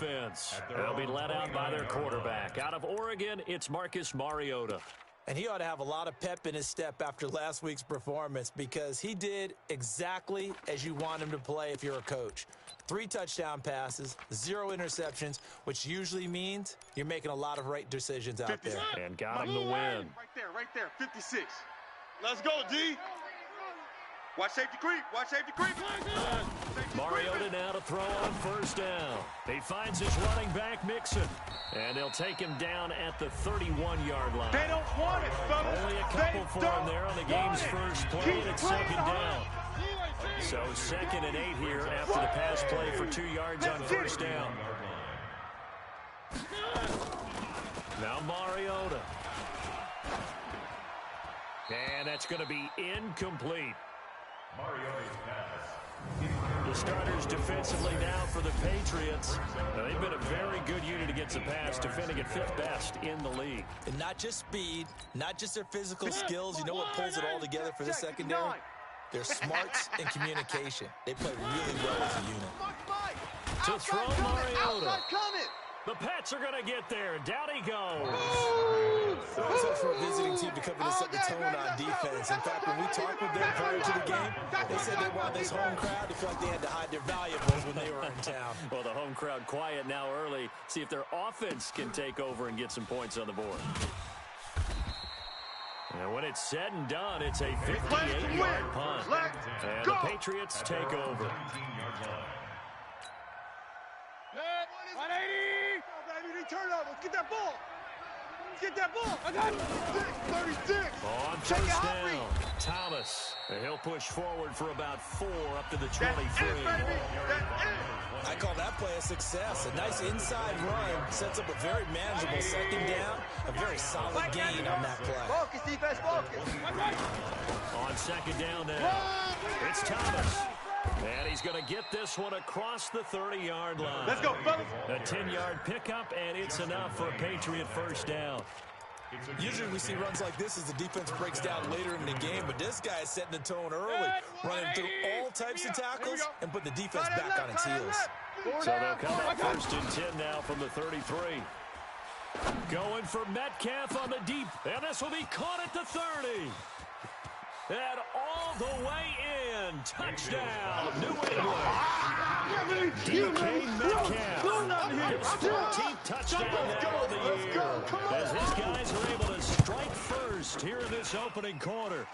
offense. They'll be led out by their quarterback. Out of Oregon, it's Marcus Mariota. And he ought to have a lot of pep in his step after last week's performance because he did exactly as you want him to play if you're a coach. 3 touchdown passes, 0 interceptions, which usually means you're making a lot of right decisions out there. And got him the win. Right there, 56. Let's go, D. Watch safety creep, watch safety creep. Mariota now to throw on first down. He finds his running back, Mixon. And they'll take him down at the 31-yard line. They don't want it, fellas. Only a couple for him there on the game's first play, and it's second down. So 2nd and 8 here after the pass play for 2 yards on first down. Now Mariota. And that's going to be incomplete. The starters defensively now for the Patriots. Now, they've been a very good unit against the pass, defending at 5th best in the league. And not just speed, not just their physical skills. You know what pulls it all together for the secondary? Their smarts and communication. They play really well as a unit. To throw Mariota. The Pats are going to get there. Down he goes. It's always hard for a visiting team to come in and set the tone on defense. In fact, when we talked with them prior to the game, they said they wanted this home crowd. They felt like they had to hide their valuables when they were in town. Well, the home crowd quiet now early. See if their offense can take over and get some points on the board. And when it's said and done, it's a 58-yard punt. And the Patriots take over. 180. Baby, turnover. Get that ball. Get that ball. I got it. 36. On first down, Thomas. And he'll push forward for about 4 up to the 23. I call that play a success. A nice inside run sets up a very manageable second down. A very solid gain on that play. Focus, defense, focus. On second down now, it's Thomas. And he's going to get this one across the 30-yard line. Let's go, fellas. A 10-yard pickup, and it's enough for a Patriot first down. Usually we see runs like this as the defense breaks down later in the game, but this guy is setting the tone early, running through all types of tackles and put the defense back on its heels. So they'll come up first and 10 now from the 33. Going for Metcalf on the deep, and this will be caught at the 30. And all the way in. Touchdown, New England. DK Metcalf. His 14th touchdown now of the year. As his guys are able to strike first here in this opening quarter.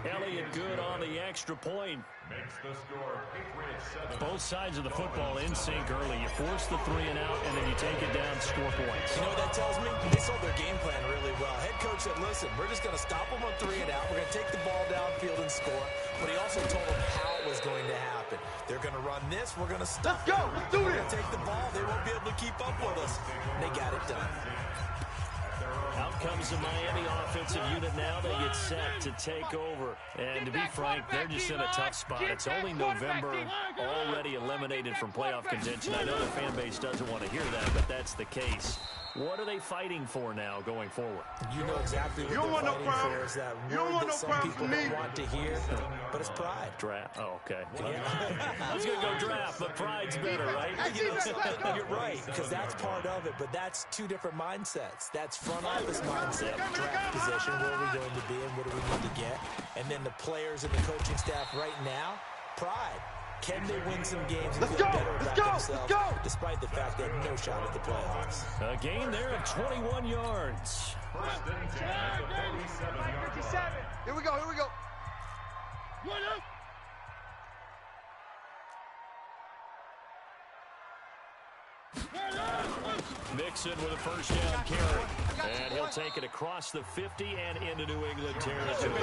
Elliott good on the extra point. Makes the score Patriots 7. Both sides of the football in sync early. You force the 3 and out, and then you take it down, score points. You know what that tells me? They sold their game plan really well. Head coach said, listen, we're just going to stop them on 3 and out. We're going to take the ball downfield and score. But he also told them how it was going to happen. They're going to run this. We're going to stop. Let's go. Let's do it. We're going to take the ball. They won't be able to keep up with us. And they got it done. Out comes the Miami offensive unit now. They get set to take over. And to be frank, they're just in a tough spot. It's only November, already eliminated from playoff contention. I know the fan base doesn't want to hear that, but that's the case. What are they fighting for now going forward? You know exactly what they're fighting for. Is that word that some people don't want to hear, but it's pride. Draft. Oh, okay. I was going to go draft, but pride's better, right? You're right, because that's part of it, but that's 2 different mindsets. That's front office mindset, draft position, where are we going to be and what do we need to get? And then the players and the coaching staff right now, pride. Can they win some games and feel better about themselves, despite the fact they have no shot at the playoffs? A gain there of 21 yards. First and 10 at the 47-yard line. Here we go, here we go. Mixon with a first down carry. And he'll take it across the 50 and into New England territory.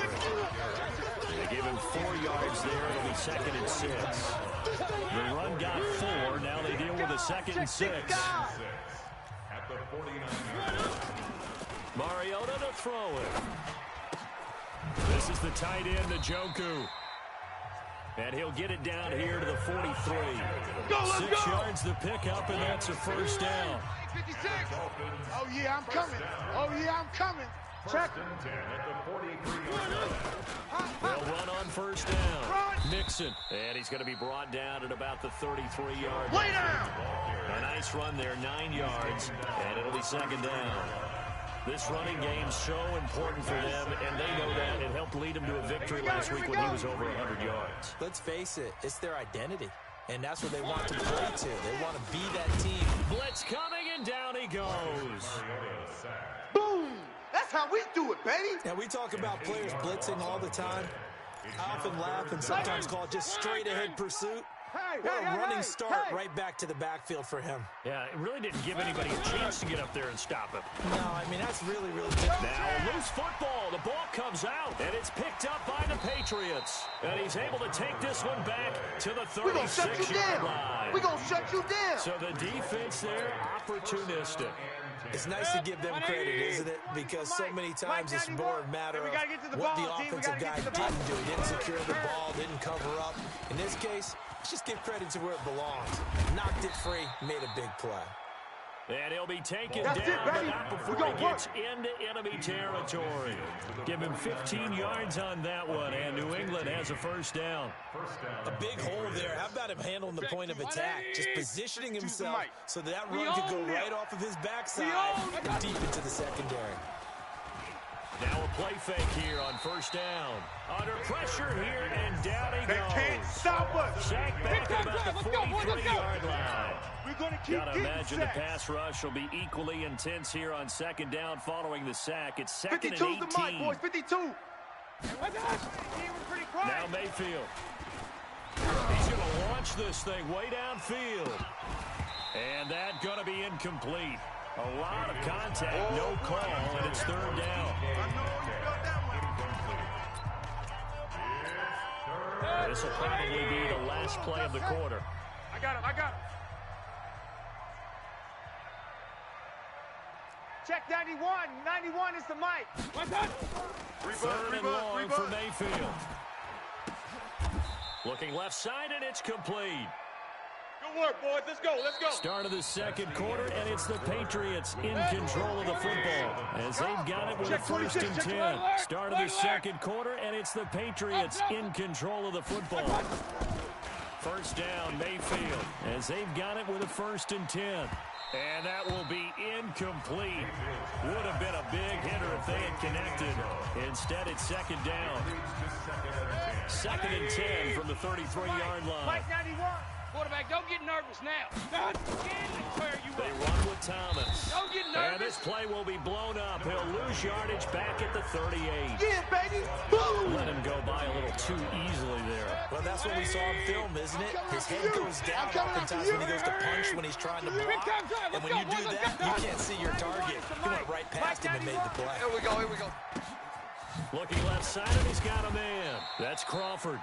They give him 4 yards there. It'll be 2nd and 6. The run got 4. Now they deal with a 2nd and 6. At the 49-yard line. Mariota to throw it. This is the tight end, Njoku. And he'll get it down here to the 43. 6 yards the pickup, and that's a first down. 56. Oh, yeah, I'm coming. Oh, yeah, I'm coming. Check. First and 10 at the 43-yard line. They'll run on first down. Mixon. And he's going to be brought down at about the 33-yard line. Lay down. A nice run there, 9 yards, and it'll be second down. This running game's so important for them, and they know that. It helped lead them to a victory last week when he was over 100 yards. Let's face it, it's their identity, and that's what they want to play to. They want to be that team. Blitz coming, and down he goes. Boom. That's how we do it, baby. Now, we talk about players blitzing all the time. I often laugh and sometimes call it just straight-ahead pursuit. What a running start right back to the backfield for him. Yeah, it really didn't give anybody a chance to get up there and stop him. No, I mean, that's really, really different. Now, loose football. The ball comes out, and it's picked up by the Patriots. And he's able to take this one back to the 36-yard line. We're going to shut you down. So the defense there, opportunistic. It's nice to give them credit, isn't it? Because so many times it's more a matter of what the offensive guy didn't do. He didn't secure the ball, didn't cover up. In this case, let's just give credit to where it belongs. Knocked it free, made a big play. And he'll be taken down, but not before he gets into enemy territory. Give him 15 yards on that one, and New England has a first down. A big hole there. How about him handling the point of attack? Just positioning himself so that run could go right off of his backside and deep into the secondary. Now a play fake here on first down. Under pressure here, and down he goes. They can't stop us. Sacked back at about the 43-yard line. We're going to keep Gotta getting imagine sacks. the pass rush will be equally intense here on second down following the sack. It's second and 52's the mic, 18. boys. 52. Now Mayfield. He's going to launch this thing way downfield. And that's going to be incomplete. A lot of contact, no call, and it's third down. I know you felt that one. This will probably be the last play of the quarter. I got him. Check 91. 91 is the mic. Third and long for Mayfield. Looking left side, and it's complete. Good work, boys. Let's go. Start of the second quarter, and it's the Patriots in control of the football as they've got it with a first and 10. Start of the second quarter, and it's the Patriots in control of the football. First down, Mayfield, as they've got it with a first and 10. And that will be incomplete. Would have been a big hitter if they had connected. Instead, it's second down. Second and 10 from the 33-yard line. Mike 91. Quarterback, don't get nervous now. They run with Thomas. Don't get nervous. And this play will be blown up. He'll lose yardage back at the 38. Yeah, baby. Boom. Let him go by a little too easily there. Well, that's what we saw in film, isn't it? His head goes down oftentimes when he goes to punch, when he's trying to block. And when you do that, you can't see your target. He went right past him and made the play. Here we go. Looking left side, and he's got a man. That's Crawford.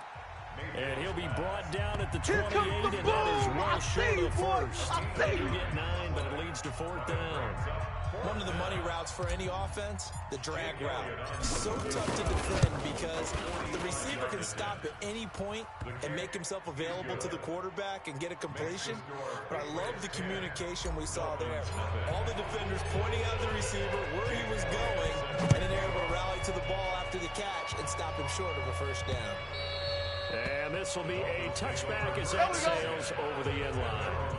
And he'll be brought down at the 28, and that is well short of first. They do get 9, but it leads to fourth down. One of the money routes for any offense, the drag route. So tough to defend because the receiver can stop at any point and make himself available to the quarterback and get a completion. But I love the communication we saw there. All the defenders pointing out the receiver where he was going, and then they're able to rally to the ball after the catch and stop him short of a first down. And this will be a touchback as that sails over the end line.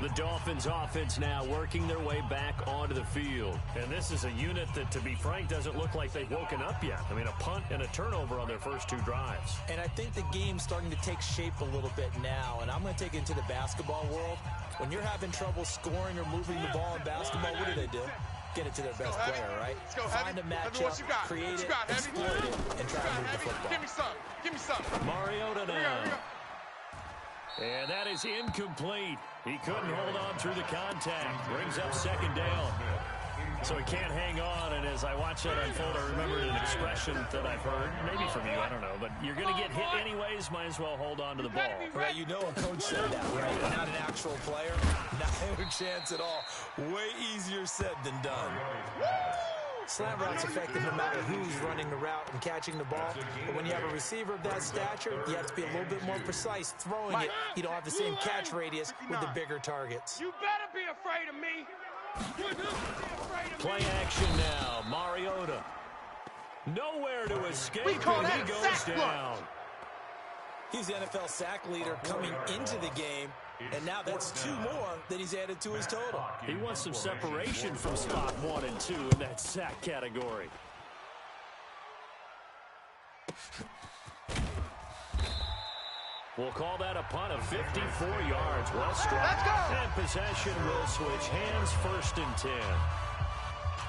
The Dolphins offense now working their way back onto the field. And this is a unit that, to be frank, doesn't look like they've woken up yet. I mean, a punt and a turnover on their first two drives. And I think the game's starting to take shape a little bit now. And I'm going to take it into the basketball world. When you're having trouble scoring or moving the ball in basketball, what do? Get it to their best player, right? Find a matchup, create it, exploit it, and try to move the football. Give me some. Mariota now. And that is incomplete. He couldn't hold on through the contact. Brings up second down. So he can't hang on, and as I watch that unfold, I remembered an expression that I've heard, maybe from you, I don't know, but you're going to get hit anyways, might as well hold on to the ball. Right, you know a coach said that, right? Not an actual player, not a chance at all. Way easier said than done. Slant route's effective no matter who's running the route and catching the ball. But when you have a receiver of that stature, you have to be a little bit more precise throwing it. You don't have the same catch radius with the bigger targets. You better be afraid of me. You better be afraid Play action now. Mariota. Nowhere to escape, and he goes down. He's the NFL sack leader coming into the game, and now that's 2 more that he's added to his total. He wants some separation from spot 1 and 2 in that sack category. We'll call that a punt of 54 yards. Well struck. Let's go. And possession will switch hands, 1st and 10.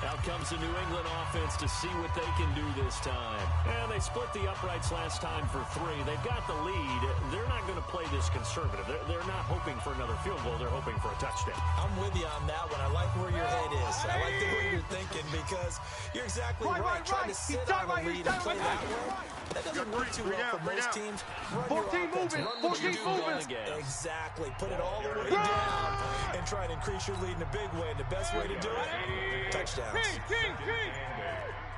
Out comes the New England offense to see what they can do this time. And they split the uprights last time for 3. They've got the lead. They're not going to play this conservative. They're not hoping for another field goal. They're hoping for a touchdown. I'm with you on that one. I like where your head is. I like the way you're thinking because you're exactly right. Trying to sit on the lead and play that way, that doesn't work too well for most teams. Run your offense. Run what you do. Exactly. Put it all the way down and try to increase your lead in a big way. And the best way to do it, touchdowns.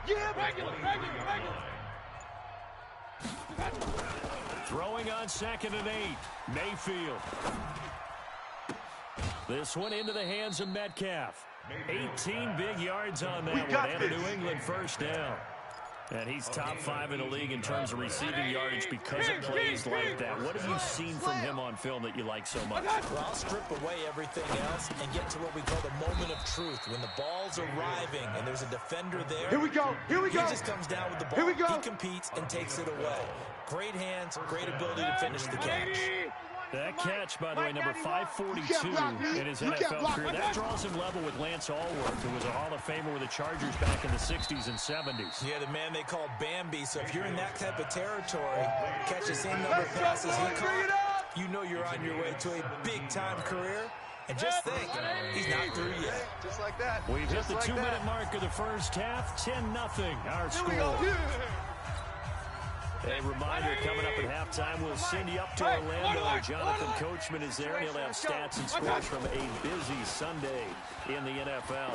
Yeah, regular. Throwing on 2nd and 8. Mayfield. This one into the hands of Metcalf. 18 big yards on that one. And a New England 1st down. And he's top 5 in the league in terms of receiving yardage because of plays like that. What have you seen from him on film that you like so much? Well, I'll strip away everything else and get to what we call the moment of truth. When the ball's arriving and there's a defender there. Here we go. He just comes down with the ball. He competes and takes it away. Great hands, great ability to finish the catch. That catch, by the way, number 542 in his NFL career. That draws him level with Lance Allworth, who was a Hall of Famer with the Chargers back in the 60s and 70s. Yeah, the man they call Bambi. So if you're in that type of territory, catch the same number of passes he caught, you know you're on your way to a big-time career. And just think, he's not through yet. Just like that. We've hit the 2-minute mark of the first half. 10-0 our score. A reminder, coming up at halftime, we'll send you up to Orlando. Jonathan Coachman is there, and he'll have stats and scores from a busy Sunday in the NFL.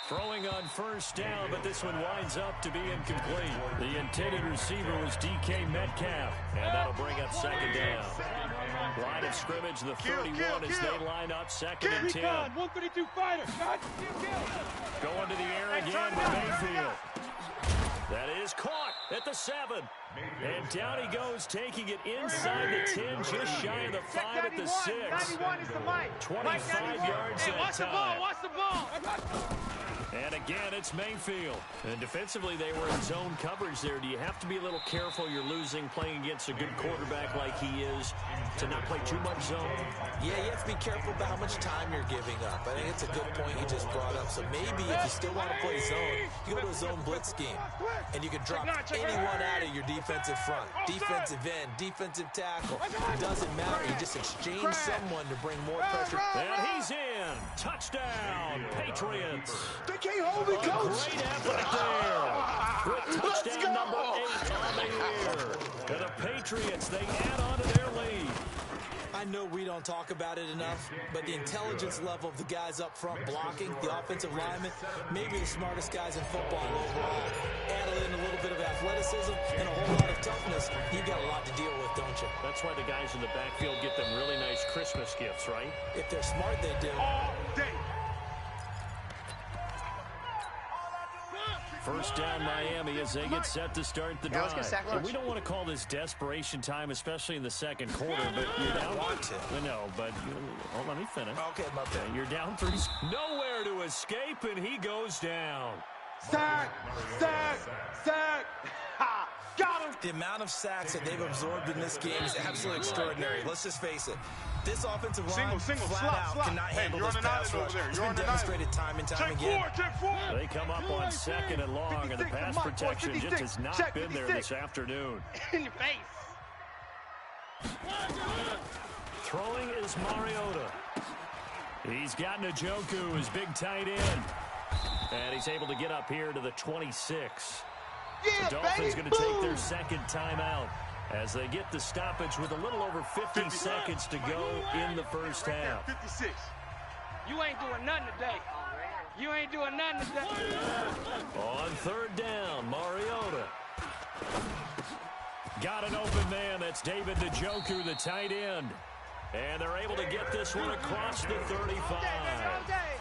Throwing on 1st down, but this one winds up to be incomplete. The intended receiver was DK Metcalf, and that'll bring up 2nd down. Line of scrimmage, the 31 as they line up 2nd and 10. 132 fighter. Going to the air again with Mayfield. That is caught at the 7. And down he goes, taking it inside the 10, just shy of the 5 at the 6. 25 yards that time. Watch the ball. And again, it's Mayfield. And defensively, they were in zone coverage there. Do you have to be a little careful? You're losing, playing against a good quarterback like he is, to not play too much zone? Yeah, you have to be careful about how much time you're giving up. I think it's a good point you just brought up. So maybe if you still want to play zone, you go to a zone blitz scheme. And you can drop anyone out of your defensive front. Defensive end, defensive tackle. It doesn't matter. You just exchange someone to bring more pressure. And he's in. Touchdown, Patriots. They can't hold it, coach. Great effort there. With touchdown number 8 on the year. To the Patriots, they add on to their lead. I know we don't talk about it enough, but the intelligence level of the guys up front blocking, the offensive linemen, maybe the smartest guys in football overall. Add in a little bit of athleticism and a whole lot of toughness. You've got a lot to deal with, don't you? That's why the guys in the backfield get them really nice Christmas gifts, right? If they're smart, they do. All day. 1st down Miami as they get set to start the drive. And we don't want to call this desperation time, especially in the 2nd quarter, but you're down. No, but let me finish. Okay, my bad. You're down 3. Nowhere to escape, and he goes down. Sack. Ha! Got him. The amount of sacks that they've absorbed in this game is absolutely extraordinary. Let's just face it. This offensive line flat out cannot handle this pass rush. It's been demonstrated time and time again. They come up on 2nd and long, and the pass protection just has not been there this afternoon. In your face. Throwing is Mariota. He's got Njoku, his big tight end. And he's able to get up here to the 26. Yeah, the Dolphins going to take their 2nd timeout as they get the stoppage with a little over 50 seconds to go in the first half. 56. You ain't doing nothing today. You ain't doing nothing today. On 3rd down, Mariota. Got an open man. That's David Njoku, the tight end. And they're able to get this one across the 35.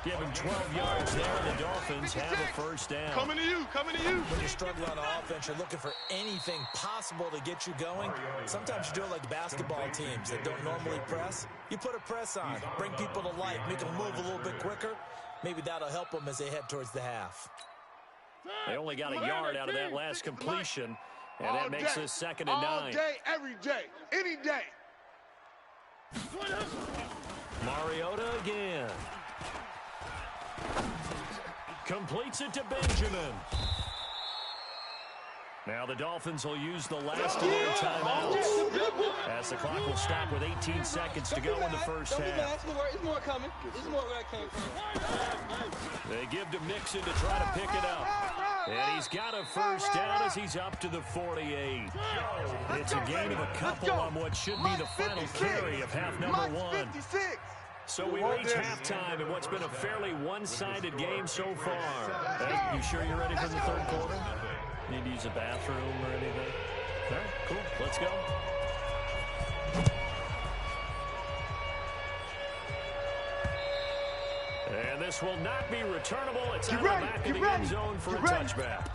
Give him 12 yards there, and the Dolphins have a first down. Coming to you, coming to you. When you're struggling on offense, you're looking for anything possible to get you going. Sometimes you do it like basketball teams that don't normally press. You put a press on, bring people to life, make them move a little bit quicker. Maybe that'll help them as they head towards the half. They only got a yard out of that last completion, and that makes this 2nd and 9. All day, every day, any day. Mariota again. Completes it to Benjamin. Now the Dolphins will use the last of their timeouts as the clock will stop with 18 seconds to go in the first half. It's more coming. It's more where I came from. They give to Mixon to try to pick it up. And he's got a first down as he's up to the 48. It's a gain of a couple on what should be the final carry of half number 1. So we reach halftime in what's been a fairly one-sided game so far. Hey, you sure you're ready for the third quarter? Need to use a bathroom or anything? All right, cool. Let's go. And this will not be returnable. It's out of the back of the end zone for a touchback.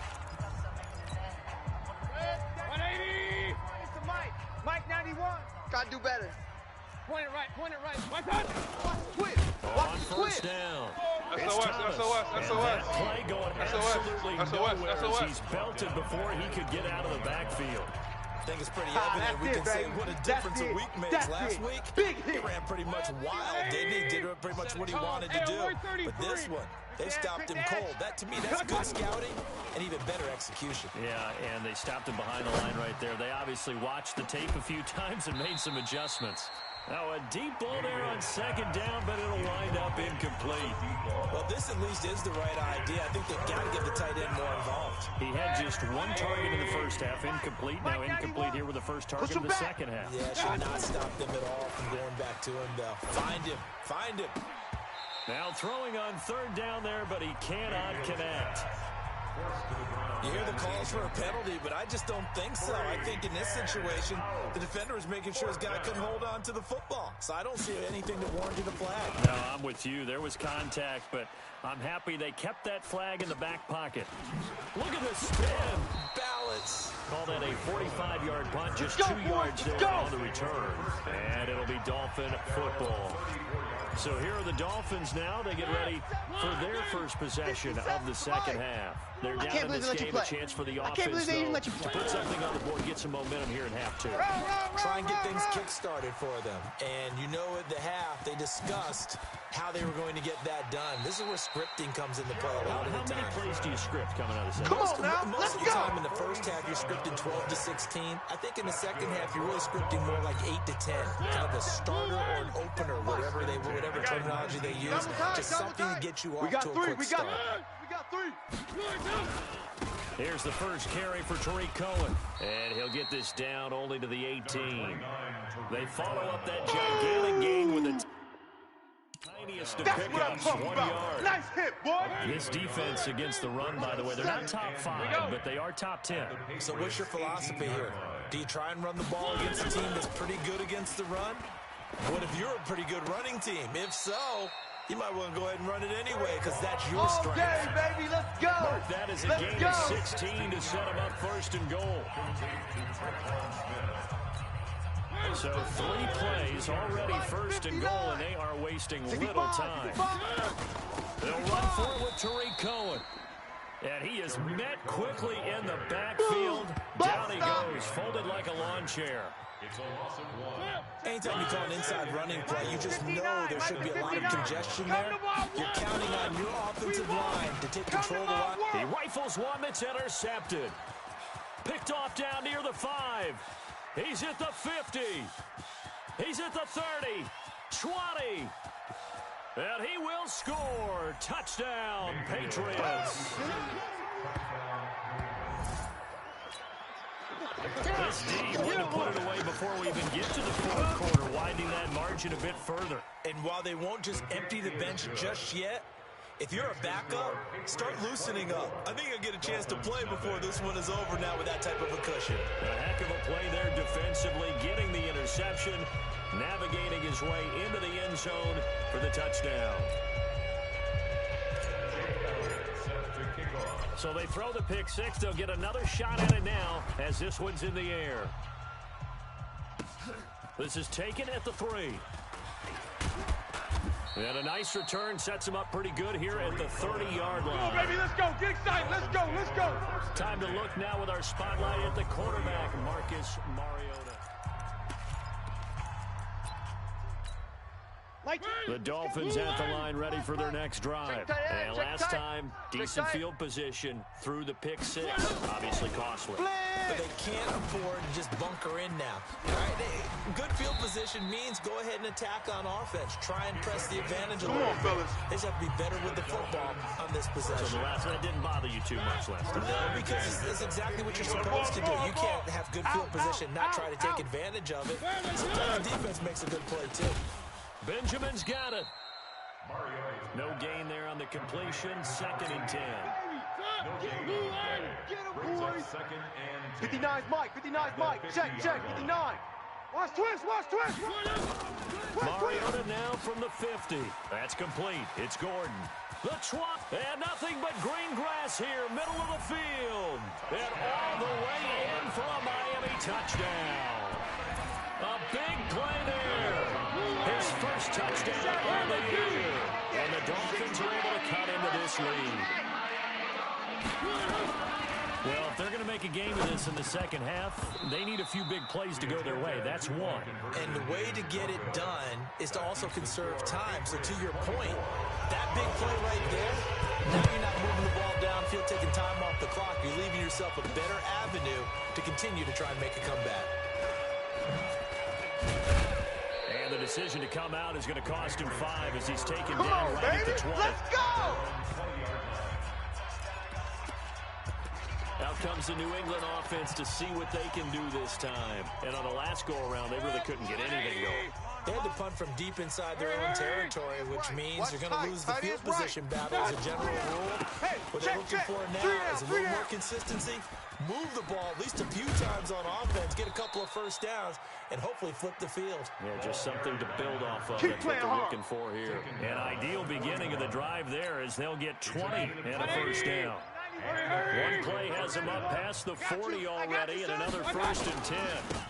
180. It's to Mike. Mike 91. Gotta do better. Point it right, point it right. Watch out. Quit. On first down. It's SOS, Thomas. SOS, And SOS. that play going absolutely nowhere as he's belted before he could get out of the backfield. I think it's pretty evident. We can say what a difference a week makes. Last week, he ran pretty much wild, didn't he? Did pretty much what he wanted to do. But this one, they stopped him cold. That, to me, that's good scouting and even better execution. Yeah, and they stopped him behind the line right there. They obviously watched the tape a few times and made some adjustments. Now a deep ball there on 2nd down, but it'll wind up incomplete. Well, this at least is the right idea. I think they've got to get the tight end more involved. He had just one target in the first half, incomplete. Now incomplete here with the first target in the second half. Yeah, should not stop them at all from going back to him, though. Find him. Now throwing on 3rd down there, but he cannot connect. You hear the calls for a penalty, but I just don't think so. I think in this situation, the defender is making sure his guy couldn't hold on to the football. So I don't see anything that warranted a flag. No, I'm with you. There was contact, but I'm happy they kept that flag in the back pocket. Look at the spin. Balance. Call that a 45-yard punt, just 2 yards there on the return. And it'll be Dolphin football. So here are the Dolphins now. They get ready for their first possession of the second half. They're down in this game, a chance for the offense, though, to put something on the board, get some momentum here in half 2. Try and get things kick-started for them. And you know at the half, they discussed how they were going to get that done. This is where scripting comes into play a lot of the time. How many plays do you script coming out of the second? Come on now, Most of the time in the first half, you're scripting 12 to 16. I think in the second half, you're really scripting more like 8 to 10. Kind of a starter or an opener, whatever terminology they use. Just something to get you off to a quick start. We got 3. Here's the first carry for Tariq Cohen. And he'll get this down only to the 18. They follow up that gigantic gain with the tiniest of pickups, 1 yard. Nice hit, boy. This defense against the run, by the way, they're not top 5, but they are top 10. So what's your philosophy here? Do you try and run the ball against a team that's pretty good against the run? What if you're a pretty good running team? If so, you might want to go ahead and run it anyway because that's your strength. All day, baby. Let's go. Mark that as a gain of 16 to set them up 1st and goal. So 3 plays already 1st and goal, and they are wasting little time. They'll run forward with Tariq Cohen. And he is met quickly in the backfield. Down he goes, folded like a lawn chair. Anytime you call an inside running play, you just know there should be a lot of congestion there. You're counting on your offensive line to take control of the line. He rifles one that's intercepted. Picked off down near the 5. He's at the 50. He's at the 30. 20. And he will score. Touchdown, Patriots. This D wanted to put it away before we even get to the 4th quarter, widening that margin a bit further. And while they won't just empty the bench just yet, If you're a backup, start loosening up. I think you'll get a chance to play before this one is over now with that type of a cushion. A heck of a play there defensively, getting the interception, navigating his way into the end zone for the touchdown. So they throw the pick six. They'll get another shot at it now as this one's in the air. This is taken at the 3. And a nice return sets him up pretty good here at the 30-yard line. Come on, baby, let's go. Get excited. Let's go. Let's go. Time to look now with our spotlight at the quarterback, Marcus Mariota. The Dolphins at the line ready for their next drive. And last time, decent field position through the pick six. Obviously costly. But they can't afford to just bunker in now. Right? Good field position means go ahead and attack on offense. Try and press the advantage a little bit. They just have to be better with the football on this possession. So the last one didn't bother you too much last time. No, because it's exactly what you're supposed to do. You can't have good field position, not try to take advantage of it. Sometimes the defense makes a good play, too. Benjamin's got it. No gain there on the completion. 2nd and 10. Get him, boys. 59's Mike. 59's Mike. Check. 59. Watch twist. Mariota now from the 50. That's complete. It's Gordon. The swap. And nothing but green grass here. Middle of the field. And all the way in for a Miami touchdown. A big play there. His first touchdown of the year. And the Dolphins are able to cut into this lead. Well, if they're going to make a game of this in the second half, they need a few big plays to go their way. That's one. And the way to get it done is to also conserve time. So to your point, that big play right there, now you're not moving the ball downfield, taking time off the clock. You're leaving yourself a better avenue to continue to try and make a comeback. And the decision to come out is going to cost him 5 as he's taken down right at the 20. Let's go. Out comes the New England offense to see what they can do this time. And on the last go-around, they really couldn't get anything going. They had to punt from deep inside their own territory, which means you're going to lose the field position battle as a general rule. What they're looking for now is a little more consistency. Move the ball at least a few times on offense, get a couple of first downs, and hopefully flip the field. Yeah, just something to build off of. That's what they're looking for here. An ideal beginning of the drive there as they'll get 20 and a first down. One play has him up past the 40 already, and another 1st and 10.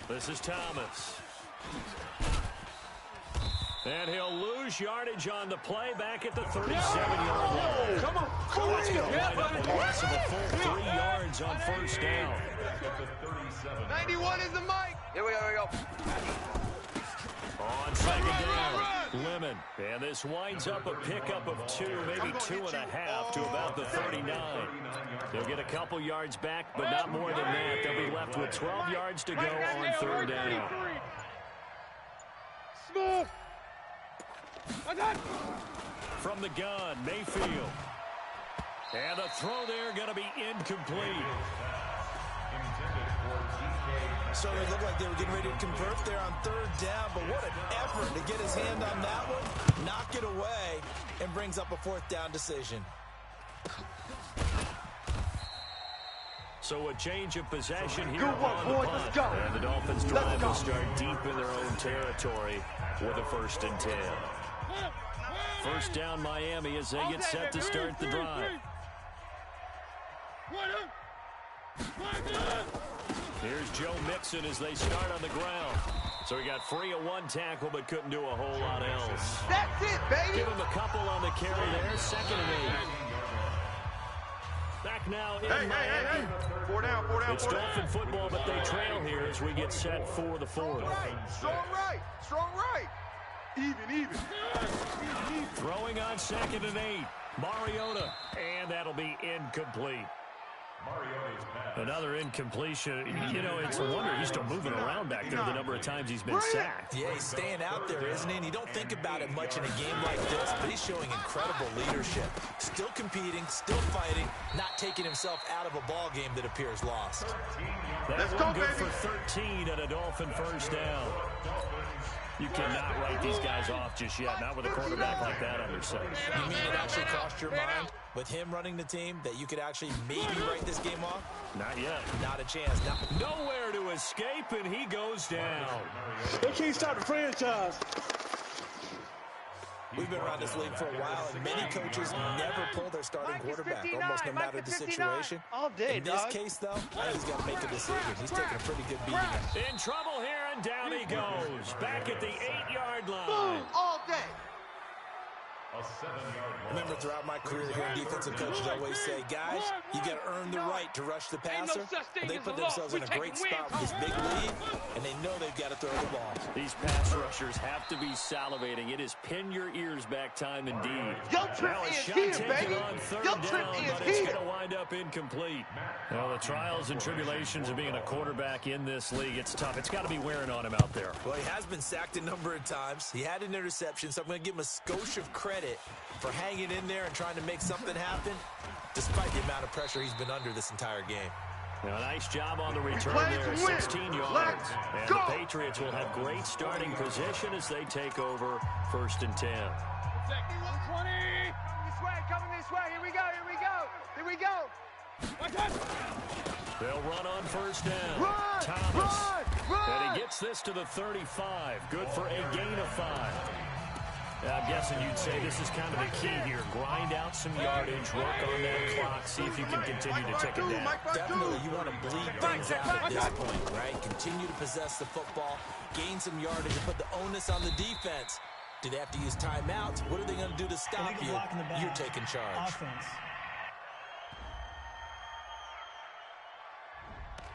This is Thomas. And he'll lose yardage on the play back at the 37-yard line. Come on. That's going to wind up a loss of a full 3 yards on 1st down. 91 is the mic. Here we go. On 2nd down, Lemon. And this winds up a pickup of 2, maybe 2.5 to about the 39. They'll get a couple yards back, but not more than that. They'll be left with 12 yards to go on 3rd down. Smooth. From the gun, Mayfield. And the throw there going to be incomplete. So it looked like they were getting ready to convert there on 3rd down, but what an effort to get his hand on that one, knock it away, and brings up a 4th down decision. So a change of possession here Good one, on the boys. punt. Let's go. And the Dolphins drive will start deep in their own territory with a 1st and 10. 1st down Miami as they get set to start the drive. Here's Joe Mixon as they start on the ground. So he got free of 1 tackle but couldn't do a whole lot else. That's it, baby. Give him a couple on the carry there. 2nd and 8. Back now in Miami. Hey. 4 down. It's Dolphin football, but they trail here as we get set for the 4th. Strong right. Even. Throwing on 2nd and 8. Mariota. And that'll be incomplete. Another incompletion. You know, it's a wonder he's still moving around back there the number of times he's been sacked. Yeah, he's staying out there, isn't he? And you don't think about it much in a game like this, but he's showing incredible leadership. Still competing, still fighting, not taking himself out of a ball game that appears lost. That's one good for 13 and a Dolphin 1st down. You cannot write these guys off just yet, not with a quarterback like that under center. You mean it actually crossed your mind with him running the team that you could actually maybe write this game off? Not yet. Not a chance. Nowhere to escape, and he goes down. They can't stop the franchise. We've been around this league for a while, and many coaches never pull their starting quarterback, almost no matter the situation. All day, in this case, though, I think he's got to make a decision. He's taking a pretty good beating now. In trouble here, and down he goes. Back at the 8-yard line. All day. A 7-yard loss. Remember, throughout my career here, defensive coaches always say, guys, you got to earn the right to rush the passer. And they put themselves in a great spot with this big lead, and they know they've got to throw the ball. These pass rushers have to be salivating. It is pin your ears back time indeed. Yo, Trip Now a is shot here, taken baby. on third Yo, down, Trip is but it's here. going to wind up incomplete. Well, the trials and tribulations of being a quarterback in this league, it's tough. It's got to be wearing on him out there. Well, he has been sacked a number of times. He had an interception, so I'm going to give him a skosh of credit for hanging in there and trying to make something happen, despite the amount of pressure he's been under this entire game. Now, a nice job on the return Play there, to win. 16 yards. Let's And go. the Patriots will have great starting position as they take over 1st and 10. 20. Coming this way. Here we go. They'll run on 1st down. Run, Thomas. run. And he gets this to the 35. Good for a gain of 5. I'm guessing you'd say this is kind of the key here. Grind out some yardage, work on that clock, see if you can continue to tick it down. Definitely, you want to bleed things out at this point, right? Continue to possess the football, gain some yardage, and put the onus on the defense. Do they have to use timeouts? What are they going to do to stop you? You're taking charge. Offense.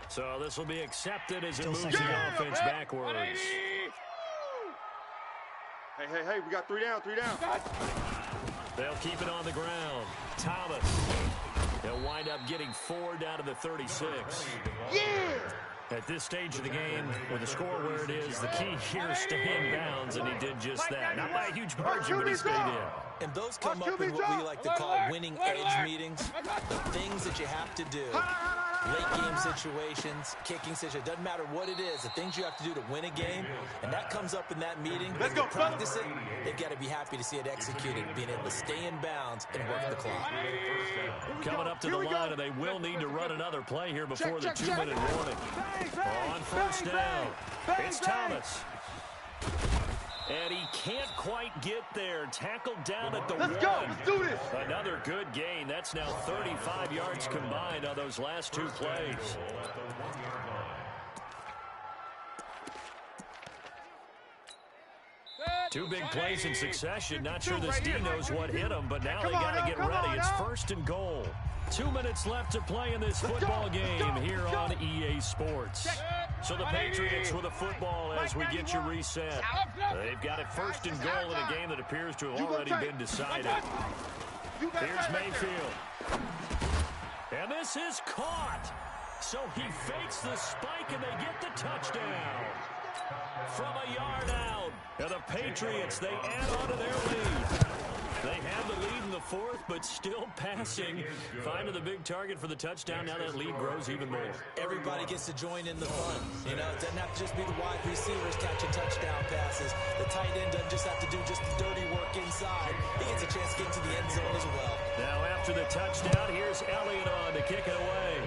So this will be accepted as it Still moves the second down. offense backwards. Hey, we got 3 down. They'll keep it on the ground. Thomas. They'll wind up getting 4 down to the 36. Yeah. At this stage of the game, with the score where it is, the key here is stay in bounds, and he did just that. Not by a huge margin, but he stayed in. And those come up in what we like to call winning edge meetings. The things that you have to do. Late game situations, kicking situations, doesn't matter what it is, the things you have to do to win a game, and that comes up in that meeting. Let's When go, you practice it, they've got to be happy to see it executed, being able to stay in bounds and work the clock. Coming up to the line, and they will need to run another play here before the 2-minute warning. On 1st down, it's Thomas. And he can't quite get there. Tackled down at the 1. Let's go. Let's do this. Another good gain. That's now 35 yards combined on those last 2 plays. 2 big plays in succession. Not sure this D knows what hit him, but now they got to get ready. It's 1st and goal. 2 minutes left to play in this football game here on EA Sports. So the Patriots with a football as we get you reset. They've got it 1st and goal in a game that appears to have already been decided. Here's Mayfield. And this is caught. So he fakes the spike and they get the touchdown. From a yard out. And the Patriots, they add on to their lead. They have the lead in the 4th, but still passing. Finding the big target for the touchdown. Now that lead grows even more. Everybody gets to join in the fun. You know, it doesn't have to just be the wide receivers catching touchdown passes. The tight end doesn't just have to do just the dirty work inside. He gets a chance to get into the end zone as well. Now after the touchdown, here's Elliott on to kick it away.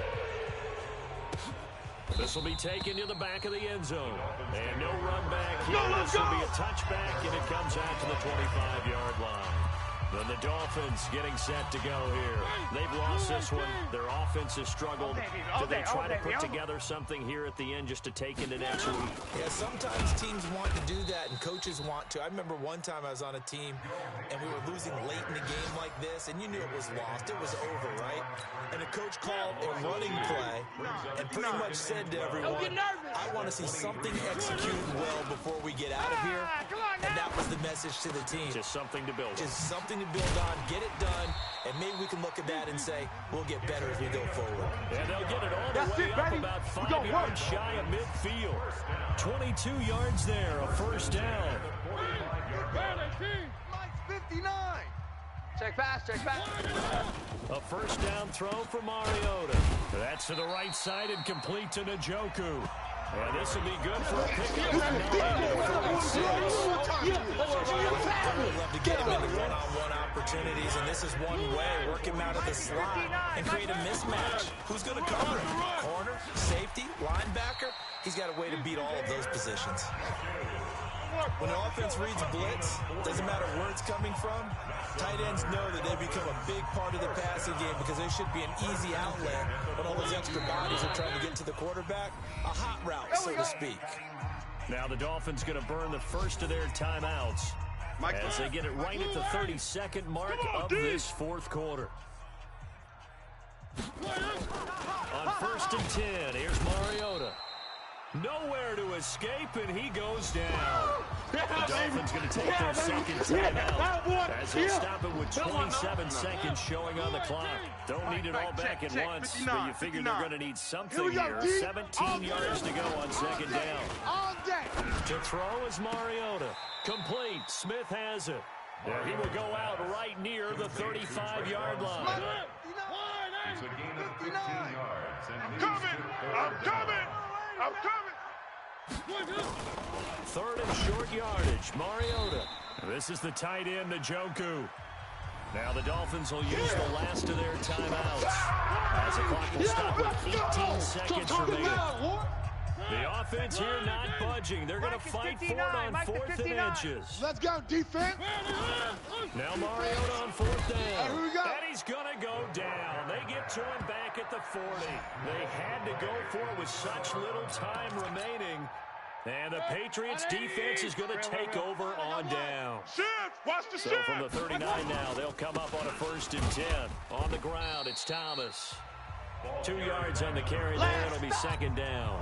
This will be taken to the back of the end zone. And no run back here. This will be a touchback, and it comes out to the 25-yard line. Then the Dolphins getting set to go here. They've lost this one. Their offense has struggled. Do they try to put together something here at the end just to take into next week? Yeah, sometimes teams want to do that and coaches want to. I remember one time I was on a team and we were losing late in the game like this, and you knew it was lost. It was over, right? And the coach called a running play and pretty much said to everyone, I want to see something executed well before we get out of here. And that was the message to the team. Just something to build on. Just something to build on, get it done, and maybe we can look at that and say, we'll get better as we go forward. And they'll get it all the way up about 5 yards shy of midfield. 22 yards there, a 1st down. 59. Check pass. A 1st down throw for Mariota. That's to the right side and complete to Njoku. And this will be good for a pickup. I would love to get him into one-on-one opportunities, and this is one way. Work him out of the slot and create a mismatch. Who's going to cover him? Corner, safety, linebacker? He's got a way to beat all of those positions. When the offense reads blitz, doesn't matter where it's coming from, tight ends know that they become a big part of the passing game because there should be an easy outlet when all those extra bodies are trying to get to the quarterback. A hot route, so to speak. Now the Dolphins going to burn the first of their timeouts as they get it right at the 32nd mark of this fourth quarter. On 1st and 10, here's Mariota. Nowhere to escape, and he goes down. The Dolphins going to take their second timeout as they'll stop it with 27 seconds showing on the clock. Don't need it all back at once, but you figure they're going to need something here. 17 yards to go on second down. To throw is Mariota. Complete. Smith has it. He will go out right near the 35-yard line. It's a gain of 15 yards. I'm coming! Third and short yardage. Mariota. This is the tight end, Njoku. Now the Dolphins will use the last of their timeouts as the clock will stop with 18 seconds remaining. The offense here not budging. They're going to fight for it on 4th and inches. Let's go, defense. Now Mariota on 4th down. Here we go. And he's going to go down. They get to him back at the 40. They had to go for it with such little time remaining. And the Patriots defense is going to take over on down. Watch the So from the 39 now, they'll come up on a 1st and 10. On the ground, it's Thomas. 2 yards on the carry there. It'll be second down.